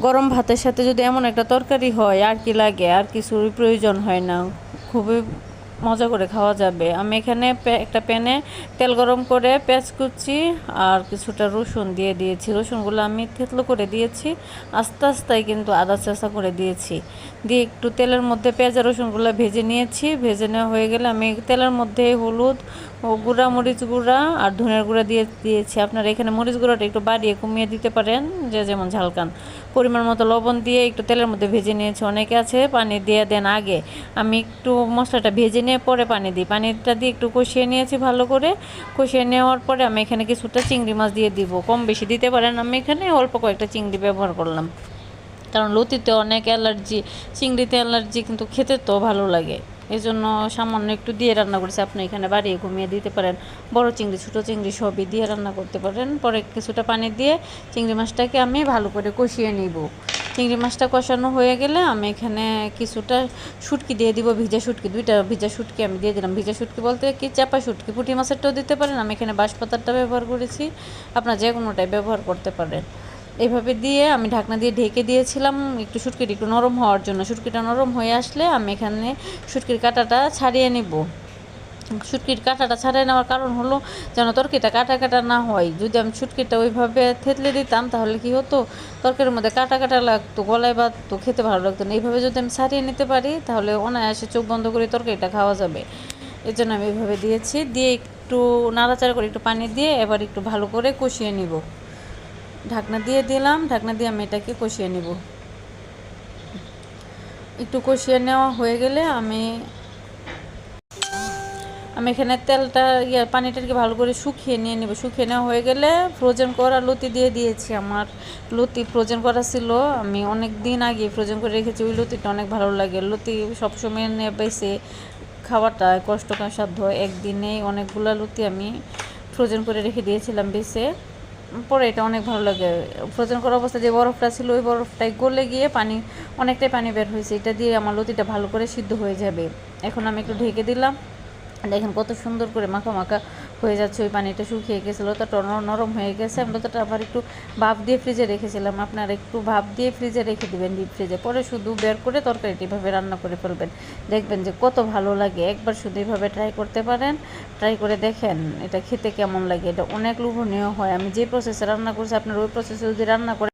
গরম ভাতের সাথে যদি এমন একটা তরকারি হয় আর কি লাগে, আর কিছুর প্রয়োজন হয় না, খুবই মজা করে খাওয়া যাবে। আমি এখানে একটা প্যানে তেল গরম করে পেঁয়াজ কুচি আর কিছুটা রসুন দিয়ে দিয়েছি। রসুনগুলো আমি থেতলো করে দিয়েছি, আস্তে আস্তে কিন্তু আদা চেঁচা করে দিয়েছি। দিয়ে একটু তেলের মধ্যে পেঁয়াজ আর রসুনগুলো ভেজে নিয়েছি। ভেজে নেওয়া হয়ে গেলে আমি তেলের মধ্যে হলুদ ও গুঁড়া, মরিচ গুঁড়া আর ধনের গুঁড়া দিয়েছি। আপনারা এখানে মরিচ গুঁড়াটা একটু বাড়িয়ে কমিয়ে দিতে পারেন, যে যেমন ঝাল খান। পরিমাণ মতো লবণ দিয়ে একটু তেলের মধ্যে ভেজে নিয়েছি। অনেকে আছে পানি দিয়ে দেন আগে, আমি একটু মশলাটা ভেজে নিয়ে পরে পানি দিই। পানিটা দিয়ে একটু কষিয়ে নিয়েছি ভালো করে। কষিয়ে নেওয়ার পরে আমি এখানে কিছুটা চিংড়ি মাছ দিয়ে দিব, কম বেশি দিতে পারেন। আমি এখানে অল্প কয়েকটা চিংড়ি ব্যবহার করলাম, কারণ লতিতে অনেক অ্যালার্জি, চিংড়িতে অ্যালার্জি, কিন্তু খেতে তো ভালো লাগে, এই জন্য সামান্য একটু দিয়ে রান্না করেছি। আপনি এখানে বাড়িয়ে কমিয়ে দিতে পারেন, বড় চিংড়ি ছোটো চিংড়ি সবই দিয়ে রান্না করতে পারেন। পরে কিছুটা পানি দিয়ে চিংড়ি মাছটাকে আমি ভালো করে কষিয়ে নিব। চিংড়ি মাছটা কষানো হয়ে গেলে আমি এখানে কিছুটা শুটকি দিয়ে দিব, ভিজা শুটকি, 2টা ভিজা শুটকি আমি দিয়ে দিলাম। ভিজা শুটকি বলতে কি চাপা শুটকি, পুঁটি মাছেরটাও দিতে পারেন, আমি এখানে বাঁশপাতারটা ব্যবহার করেছি, আপনার যে কোনোটাই ব্যবহার করতে পারেন। এইভাবে দিয়ে আমি ঢাকনা দিয়ে ঢেকে দিয়েছিলাম একটু শুটকিটা একটু নরম হওয়ার জন্য। শুটকিটা নরম হয়ে আসলে আমি এখানে শুটকির কাঁটাটা ছাড়িয়ে নিব। শুটকির কাঁটাটা ছাড়িয়ে নেওয়ার কারণ হলো যেন তরকারিটা কাটা কাটা না হয়। যদি আমি শুটকিটা ওইভাবে থেতলে দিতাম তাহলে কি হতো, তরকারির মধ্যে কাটা কাটা লাগতো, গলায় বাঁধতো, খেতে ভালো লাগতো না। এইভাবে যদি আমি ছাড়িয়ে নিতে পারি তাহলে অনায়াসে চোখ বন্ধ করে তরকারিটা খাওয়া যাবে। এই জন্য আমি এইভাবে দিয়েছি। দিয়ে একটু নাড়াচাড়া করে একটু পানি দিয়ে এবার একটু ভালো করে কষিয়ে নিব। ঢাকনা দিয়ে দিলাম, ঢাকনা দিয়ে আমি এটাকে কষিয়ে নিব। একটু কষিয়ে নেওয়া হয়ে গেলে আমি এখানে তেলটা পানিটাকে ভালো করে শুকিয়ে নিয়ে নেব। শুকিয়ে নেওয়া হয়ে গেলে ফ্রোজেন করা লতি দিয়ে দিয়েছি। আমার লতি ফ্রোজেন করা ছিল, আমি অনেক দিন আগে ফ্রোজেন করে রেখেছি। ওই লতিটা অনেক ভালো লাগে। লতি সবসময় নিয়ে বেছে খাওয়াটা কষ্টসাধ্য, একদিনেই অনেকগুলো লতি আমি ফ্রোজেন করে রেখে দিয়েছিলাম বেছে। পরে এটা অনেক ভালো লাগে। ফ্রোজেন করা অবস্থা যে বরফটা ছিল ওই বরফটাই গলে গিয়ে অনেকটাই পানি বের হয়েছে। এটা দিয়ে আমার লতিটা ভালো করে সিদ্ধ হয়ে যাবে। এখন আমি একটু ঢেকে দিলাম। দেখেন কত সুন্দর করে মাখা মাখা হয়ে যাচ্ছে। ওই পানিটা শুকিয়ে গেছিলো, লতাটা নরম হয়ে গেছে। আমি লতাটা আবার একটু ভাপ দিয়ে ফ্রিজে রেখেছিলাম। আপনারা একটু ভাপ দিয়ে ফ্রিজে রেখে দেবেন, ডিপ ফ্রিজে। পরে শুধু বের করে তরকারিটি এভাবে রান্না করে ফেলবেন, দেখবেন যে কত ভালো লাগে। একবার শুধু এইভাবে ট্রাই করতে পারেন, ট্রাই করে দেখেন এটা খেতে কেমন লাগে। এটা অনেক লোভনীয় হয়। আমি যে প্রসেসে রান্না করছি আপনার ওই প্রসেসে যদি রান্না করে